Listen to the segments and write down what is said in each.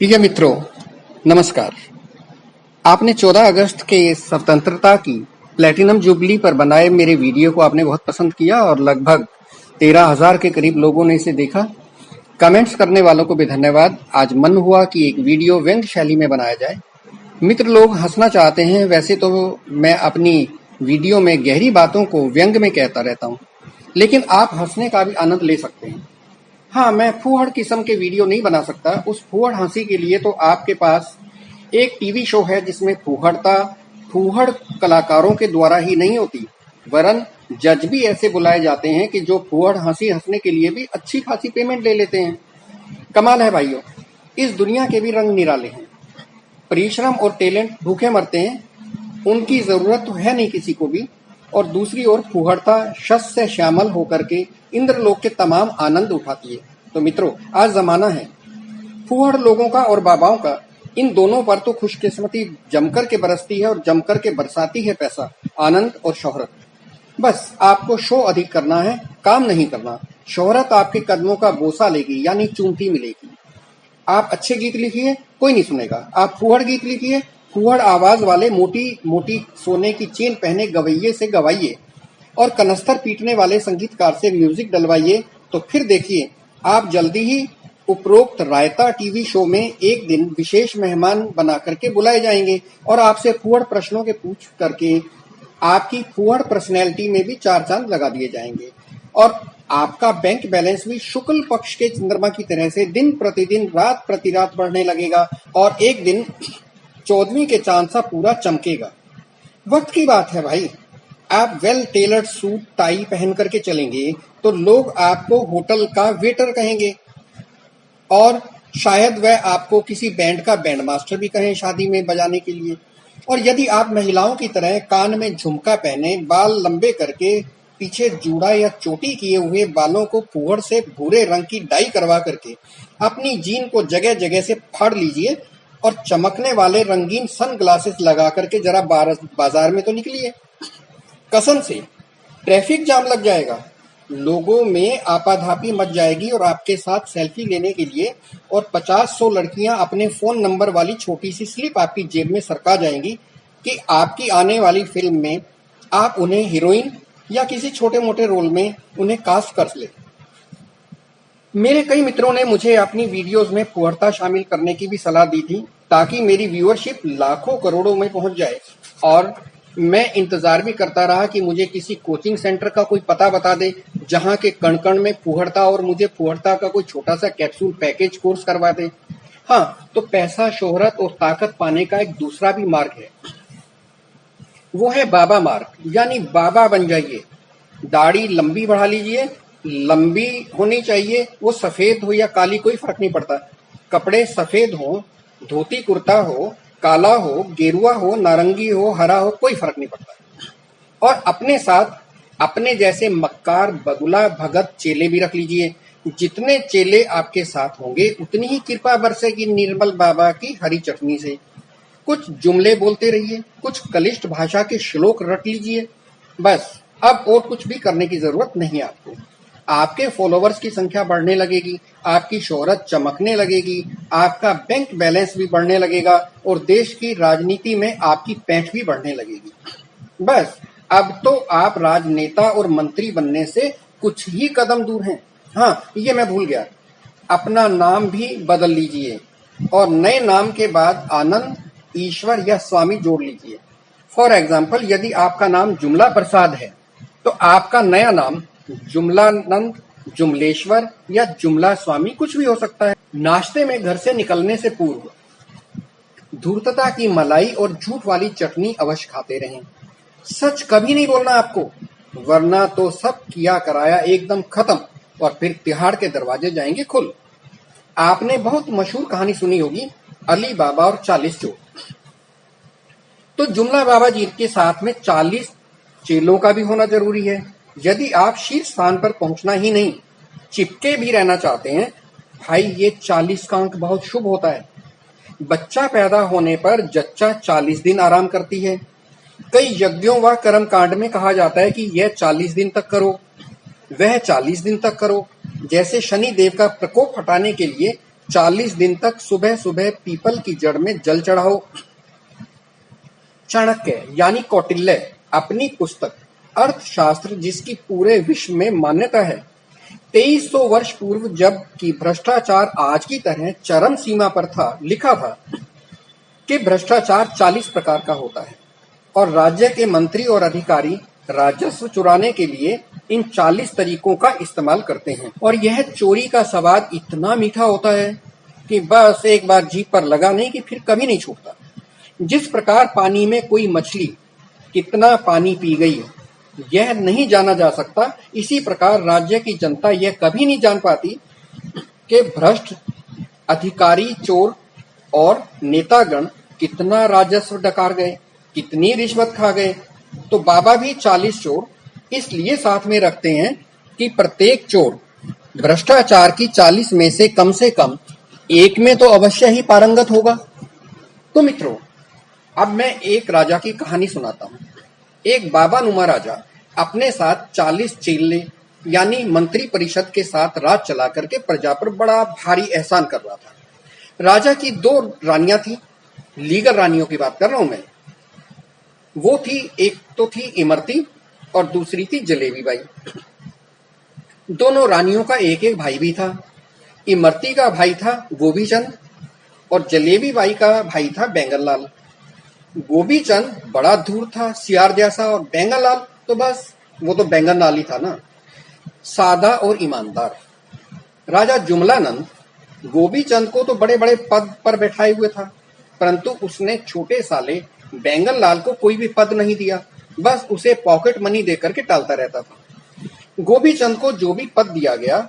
प्रिय मित्रों, नमस्कार। आपने 14 अगस्त के स्वतंत्रता की प्लेटिनम जुबली पर बनाए मेरे वीडियो को आपने बहुत पसंद किया और लगभग 13,000 के करीब लोगों ने इसे देखा। कमेंट्स करने वालों को भी धन्यवाद। आज मन हुआ कि एक वीडियो व्यंग्य शैली में बनाया जाए। मित्र लोग हंसना चाहते हैं, वैसे तो मैं अपनी वीडियो में गहरी बातों को व्यंग्य में कहता रहता हूँ, लेकिन आप हंसने का भी आनंद ले सकते हैं। हाँ, मैं फूहड़ किस्म के वीडियो नहीं बना सकता। उस फूहड़ हंसी के लिए तो आपके पास एक टीवी शो है जिसमें फूहड़ता फूहड़ कलाकारों के द्वारा ही नहीं होती, वरन जज भी ऐसे बुलाए जाते हैं कि जो फूहड़ हंसी हंसने के लिए भी अच्छी खासी पेमेंट ले लेते हैं। कमाल है भाइयों, इस दुनिया के भी रंग निराले हैं। परिश्रम और टैलेंट भूखे मरते हैं, उनकी जरूरत तो है नहीं किसी को भी। और दूसरी ओर फूहड़ता शस से श्यामल होकर के इंद्रलोक के तमाम आनंद उठाती है। तो मित्रों, आज जमाना है फूहड़ लोगों का और बाबाओं का। इन दोनों पर तो खुशकिस्मती जमकर के बरसती है और जमकर के बरसाती है पैसा, आनंद और शोहरत। बस आपको शो अधिक करना है, काम नहीं करना। शोहरत आपके कदमों का बोसा लेगी, यानी चूंटी मिलेगी। आप अच्छे गीत लिखिए, कोई नहीं सुनेगा। आप फूहड़ गीत लिखिए, फूहड़ आवाज वाले मोटी मोटी सोने की चेन पहने गवैये से गवाइए और कनस्तर पीटने वाले संगीतकार से म्यूजिक डलवाइए, तो फिर देखिए आप जल्दी ही उपरोक्त रायता टीवी शो में एक दिन विशेष मेहमान बना करके बुलाए जाएंगे और आपसे फूहड़ प्रश्नों के पूछ करके आपकी फूहड़ पर्सनैलिटी में भी चार चांद लगा दिए जाएंगे और आपका बैंक बैलेंस भी शुक्ल पक्ष के चंद्रमा की तरह से दिन प्रतिदिन रात प्रति रात बढ़ने लगेगा और एक दिन 14वीं के चांद सा पूरा चमकेगा। वक्त की बात है भाई। आप वेल टेलर्ड सूट टाई पहन करके चलेंगे तो लोग आपको होटल का वेटर कहेंगे और शायद वह आपको किसी बैंड का बैंड मास्टर भी कहें शादी में बजाने के लिए। और यदि आप महिलाओं की तरह कान में झुमका पहने, बाल लंबे करके पीछे जूड़ा या चोटी किए हुए बालों को फूहड़ से भूरे रंग की डाई करवा करके अपनी जीन को जगह जगह से फाड़ लीजिए और चमकने वाले रंगीन सन ग्लासेस लगा करके जरा बाजार में तो निकलिए। कसम से ट्रैफिक जाम लग जाएगा, लोगों में आपाधापी मच जाएगी और आपके साथ सेल्फी लेने के लिए और 50-100 लड़कियां अपने फोन नंबर वाली छोटी सी स्लिप आपकी जेब में सरका जाएंगी कि आपकी आने वाली फिल्म में आप उन्हें हीरोइन या किसी छोटे मोटे रोल में उन्हें कास्ट कर ले। मेरे कई मित्रों ने मुझे अपनी वीडियोस में फूहड़ता शामिल करने की भी सलाह दी थी ताकि मेरी व्यूअरशिप लाखों करोड़ों में पहुंच जाए। और मैं इंतजार भी करता रहा कि मुझे किसी कोचिंग सेंटर का कोई पता बता दे जहां के कण कण में फूहड़ता और मुझे फूहड़ता का कोई छोटा सा कैप्सूल पैकेज कोर्स करवा दे। हाँ, तो पैसा, शोहरत और ताकत पाने का एक दूसरा भी मार्ग है, वो है बाबा मार्ग। यानी बाबा बन जाइए, दाढ़ी लंबी बढ़ा लीजिए, लंबी होनी चाहिए, वो सफेद हो या काली कोई फर्क नहीं पड़ता। कपड़े सफेद हो, धोती कुर्ता हो, काला हो, गेरुआ हो, नारंगी हो, हरा हो, कोई फर्क नहीं पड़ता। और अपने साथ अपने जैसे मक्कार, बगुला, भगत चेले भी रख लीजिए। जितने चेले आपके साथ होंगे उतनी ही कृपा बरसेगी निर्मल बाबा की हरी चटनी से। कुछ जुमले बोलते रहिए, कुछ कलिष्ट भाषा के श्लोक रट लीजिए, बस। अब और कुछ भी करने की जरूरत नहीं आपको। आपके फॉलोवर्स की संख्या बढ़ने लगेगी, आपकी शोहरत चमकने लगेगी, आपका बैंक बैलेंस भी बढ़ने लगेगा और देश की राजनीति में आपकी पैठ भी बढ़ने लगेगी। बस, अब तो आप राजनेता और मंत्री बनने से कुछ ही कदम दूर हैं। हाँ, ये मैं भूल गया, अपना नाम भी बदल लीजिए और नए नाम के बाद आनंद, ईश्वर या स्वामी जोड़ लीजिए। फॉर एग्जाम्पल, यदि आपका नाम जुमला प्रसाद है तो आपका नया नाम जुमलानंद, जुमलेश्वर या जुमला स्वामी कुछ भी हो सकता है। नाश्ते में घर से निकलने से पूर्व धूर्तता की मलाई और झूठ वाली चटनी अवश्य खाते रहें। सच कभी नहीं बोलना आपको, वरना तो सब किया कराया एकदम खत्म और फिर तिहाड़ के दरवाजे जाएंगे खुल। आपने बहुत मशहूर कहानी सुनी होगी, अली बाबा और 40 चोर। तो जुमला बाबा जी के साथ में 40 चेलों का भी होना जरूरी है। यदि आप शीर्ष स्थान पर पहुंचना ही नहीं, चिपके भी रहना चाहते हैं, भाई ये 40 का अंक बहुत शुभ होता है। बच्चा पैदा होने पर जच्चा 40 दिन आराम करती है। कई यज्ञों व कर्म कांड में कहा जाता है कि यह 40 दिन तक करो, वह 40 दिन तक करो। जैसे शनि देव का प्रकोप हटाने के लिए 40 दिन तक सुबह सुबह पीपल की जड़ में जल चढ़ाओ। चाणक्य यानी कौटिल्य अपनी पुस्तक अर्थशास्त्र, जिसकी पूरे विश्व में मान्यता है, 2300 वर्ष पूर्व जब कि भ्रष्टाचार आज की तरह चरम सीमा पर था, लिखा था कि भ्रष्टाचार 40 प्रकार का होता है और राज्य के मंत्री और अधिकारी राजस्व चुराने के लिए इन 40 तरीकों का इस्तेमाल करते हैं। और यह चोरी का स्वाद इतना मीठा होता है कि बस एक बार जीभ पर लगा नहीं कि फिर कभी नहीं छूटता। जिस प्रकार पानी में कोई मछली कितना पानी पी गई यह नहीं जाना जा सकता, इसी प्रकार राज्य की जनता यह कभी नहीं जान पाती कि भ्रष्ट अधिकारी, चोर और नेतागण कितना राजस्व डकार गए, कितनी रिश्वत खा गए। तो बाबा भी 40 चोर इसलिए साथ में रखते हैं कि प्रत्येक चोर भ्रष्टाचार की 40 में से कम एक में तो अवश्य ही पारंगत होगा। तो मित्रों, अब मैं एक राजा की कहानी सुनाता हूँ। एक बाबा नुमा राजा अपने साथ 40 चेले यानी मंत्री परिषद के साथ राज चला करके प्रजा पर बड़ा भारी एहसान कर रहा था। राजा की 2 रानियां थी, लीगर रानियों की बात कर रहा हूं मैं। वो थी, एक तो थी इमरती और दूसरी थी जलेबी बाई। दोनों रानियों का एक एक भाई भी था। इमरती का भाई था गोबीचंद और जलेबी बाई का भाई था बैंगन लाल। गोबीचंद बड़ा धूर्त था, सियार जैसा, और बैंगन लाल तो बस वो तो बैंगन लाल ही था ना, सादा और ईमानदार। राजा जुमलानंद गोबीचंद को तो बड़े बड़े पद पर बैठाए हुए था, परंतु उसने छोटे साले बैंगन लाल को कोई भी पद नहीं दिया, बस उसे पॉकेट मनी देकर के टालता रहता था। गोबीचंद को जो भी पद दिया गया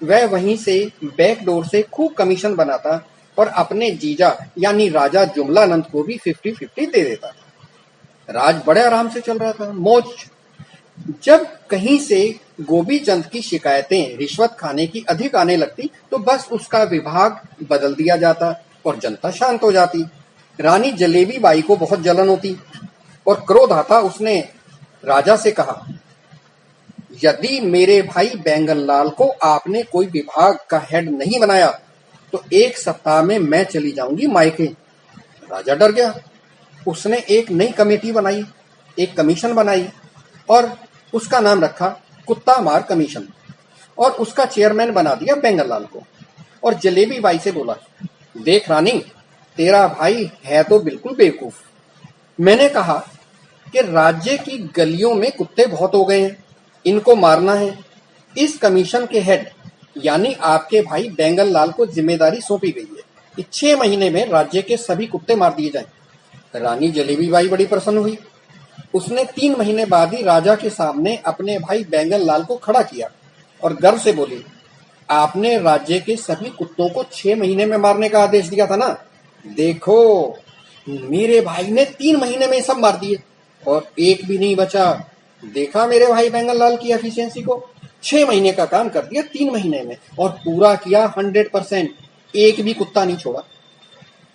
वह वहीं से बैकडोर से खूब कमीशन बनाता और अपने जीजा यानी राजा जुमलानंद को भी 50-50 दे देता था। राज बड़े आराम से चल रहा था, मौज। जब कहीं से गोबीचंद की शिकायतें रिश्वत खाने की अधिक आने लगती तो बस उसका विभाग बदल दिया जाता और जनता शांत हो जाती। रानी जलेबी बाई को बहुत जलन होती और क्रोध आता। उसने राजा से कहा, यदि मेरे भाई बैंगन लाल को आपने कोई विभाग का हेड नहीं बनाया तो 1 सप्ताह में मैं चली जाऊंगी मायके। राजा डर गया। उसने एक नई कमेटी बनाई, एक कमीशन बनाई और उसका नाम रखा कुत्ता मार कमीशन, और उसका चेयरमैन बना दिया बैंगन लाल को। और जलेबी बाई से बोला, देख रानी, तेरा भाई है तो बिल्कुल बेवकूफ। मैंने कहा कि राज्य की गलियों में कुत्ते बहुत हो गए हैं, इनको मारना है। इस कमीशन के हेड यानी आपके भाई बैंगन लाल को जिम्मेदारी सौंपी गई है कि 6 महीने में राज्य के सभी कुत्ते मार दिए जाएं। रानी जलेबी बाई बड़ी प्रसन्न हुई। उसने 3 महीने बाद ही राजा के सामने अपने भाई बैंगन लाल को खड़ा किया और गर्व से बोली, आपने राज्य के सभी कुत्तों को 6 महीने में मारने का आदेश दिया था ना, देखो मेरे भाई ने 3 महीने में सब मार दिए और एक भी नहीं बचा। देखा मेरे भाई बैंगन लाल की एफिशिएंसी को, 6 महीने का काम कर दिया 3 महीने में और पूरा किया 100%, एक भी कुत्ता नहीं छोड़ा।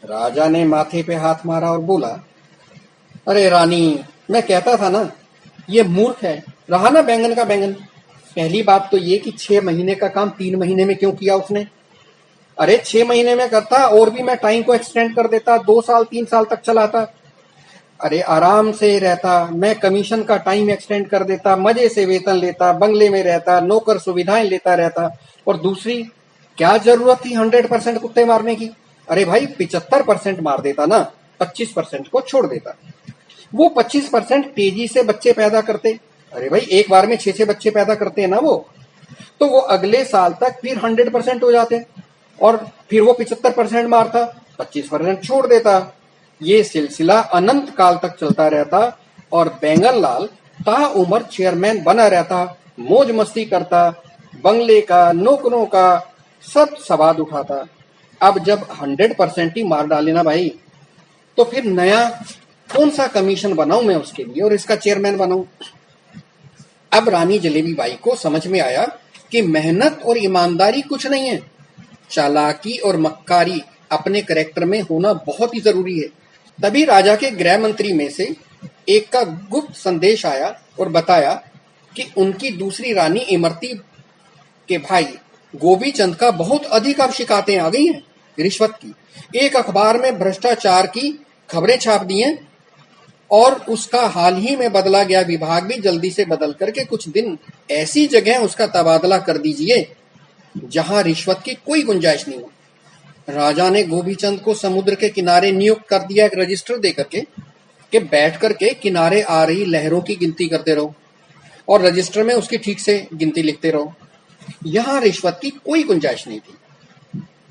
राजा ने माथे पे हाथ मारा और बोला, अरे रानी, मैं कहता था ना, ये मूर्ख है, रहा ना बैंगन का बैंगन। पहली बात तो ये कि 6 महीने का काम 3 महीने में क्यों किया उसने? अरे 6 महीने में करता और भी मैं टाइम को एक्सटेंड कर देता, 2 साल 3 साल तक चलाता, अरे आराम से रहता, मैं कमीशन का टाइम एक्सटेंड कर देता, मजे से वेतन लेता, बंगले में रहता, नौकर सुविधाएं लेता रहता। और दूसरी क्या जरूरत थी 100% कुत्ते मारने की? अरे भाई 75% मार देता ना, 25% को छोड़ देता। वो 25% तेजी से बच्चे पैदा करते। अरे भाई एक बार में 6 बच्चे पैदा करते हैं ना वो, तो वो अगले साल तक फिर 100% हो जाते और फिर वो 75% मारता, 25% छोड़ देता। ये सिलसिला अनंत काल तक चलता रहता और बैंगन लाल ताउम्र चेयरमैन बना रहता, मौज मस्ती करता, बंगले का, नौकरों का सब स्वाद उठाता। अब जब 100% ही मार डाले ना भाई, तो फिर नया कौन सा कमीशन बनाऊं मैं उसके लिए और इसका चेयरमैन बनाऊं? अब रानी जलेबी बाई को समझ में आया कि मेहनत और ईमानदारी कुछ नहीं है, चालाकी और मक्कारी अपने कैरेक्टर में होना बहुत ही जरूरी है। तभी राजा के गृह मंत्री में से एक का गुप्त संदेश आया और बताया कि उनकी दूसरी रानी इमरती के भाई गोबीचंद का बहुत अधिक अब शिकायतें आ गई हैं रिश्वत की। एक अखबार में भ्रष्टाचार की खबरें छाप दी हैं और उसका हाल ही में बदला गया विभाग भी जल्दी से बदल करके कुछ दिन ऐसी जगह उसका तबादला कर दीजिए जहां रिश्वत की कोई गुंजाइश नहीं हो। राजा ने गोपीचंद को समुद्र के किनारे नियुक्त कर दिया एक रजिस्टर देकर के बैठ करके किनारे आ रही लहरों की गिनती करते रहो और रजिस्टर में उसकी ठीक से गिनती लिखते रहो। यहां रिश्वत की कोई गुंजाइश नहीं थी।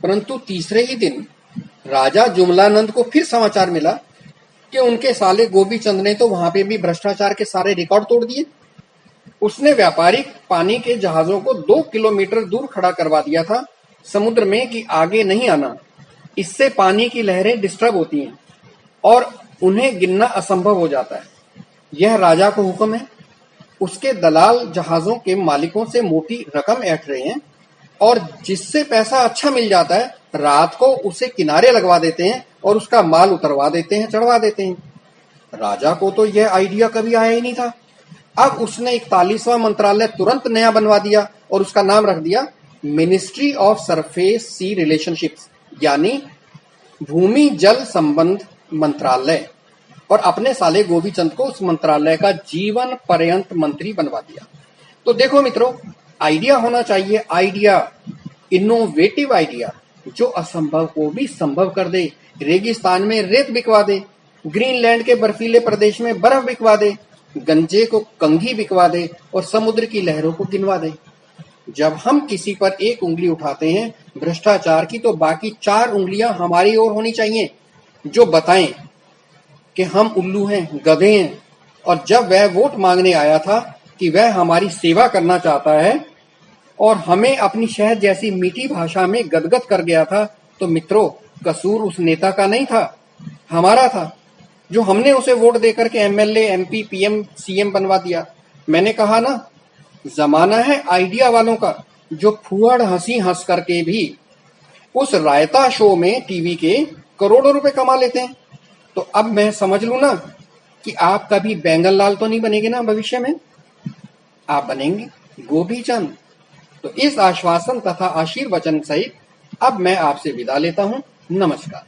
परंतु तीसरे ही दिन राजा जुमलानंद को फिर समाचार मिला कि उनके साले गोपीचंद ने तो वहां पे भी भ्रष्टाचार के सारे रिकॉर्ड तोड़ दिए। उसने व्यापारिक पानी के जहाजों को 2 किलोमीटर दूर खड़ा करवा दिया था समुद्र में कि आगे नहीं आना, इससे पानी की लहरें डिस्टर्ब होती हैं और उन्हें गिनना असंभव हो जाता है। यह राजा को हुक्म है। उसके दलाल जहाजों के मालिकों से मोटी रकम ऐंठ रहे हैं और जिससे पैसा अच्छा मिल जाता है रात को उसे किनारे लगवा देते हैं और उसका माल उतरवा देते हैं, चढ़वा देते हैं। राजा को तो यह आइडिया कभी आया ही नहीं था। अब उसने 41वां मंत्रालय तुरंत नया बनवा दिया और उसका नाम रख दिया ministry of surface sea relationships, यानी भूमि जल संबंध मंत्रालय, और अपने साले गोपीचंद को उस मंत्रालय का जीवन पर्यंत मंत्री बनवा दिया। तो देखो मित्रों, आइडिया होना चाहिए, आइडिया, इनोवेटिव आइडिया जो असंभव को भी संभव कर दे। रेगिस्तान में रेत बिकवा दे, ग्रीनलैंड के बर्फीले प्रदेश में बर्फ बिकवा दे, गंजे को कंघी बिकवा दे और समुद्र की लहरों को गिनवा दे। जब हम किसी पर एक उंगली उठाते हैं भ्रष्टाचार की, तो बाकी 4 उंगलियां हमारी ओर होनी चाहिए जो बताएं कि हम उल्लू हैं, गधे हैं। और जब वह वोट मांगने आया था कि वह हमारी सेवा करना चाहता है और हमें अपनी शहद जैसी मीठी भाषा में गदगद कर गया था, तो मित्रों कसूर उस नेता का नहीं था, हमारा था, जो हमने उसे वोट देकर के एमएलए, एमपी, पीएम, सीएम बनवा दिया। मैंने कहा ना, जमाना है आइडिया वालों का जो फुहड़ हंसी हंस करके भी उस रायता शो में टीवी के करोड़ों रुपए कमा लेते हैं। तो अब मैं समझ लूं ना कि आप कभी बैंगन लाल तो नहीं बनेंगे ना भविष्य में, आप बनेंगे गोपीचंद। तो इस आश्वासन तथा आशीर्वचन सहित अब मैं आपसे विदा लेता हूं। नमस्कार।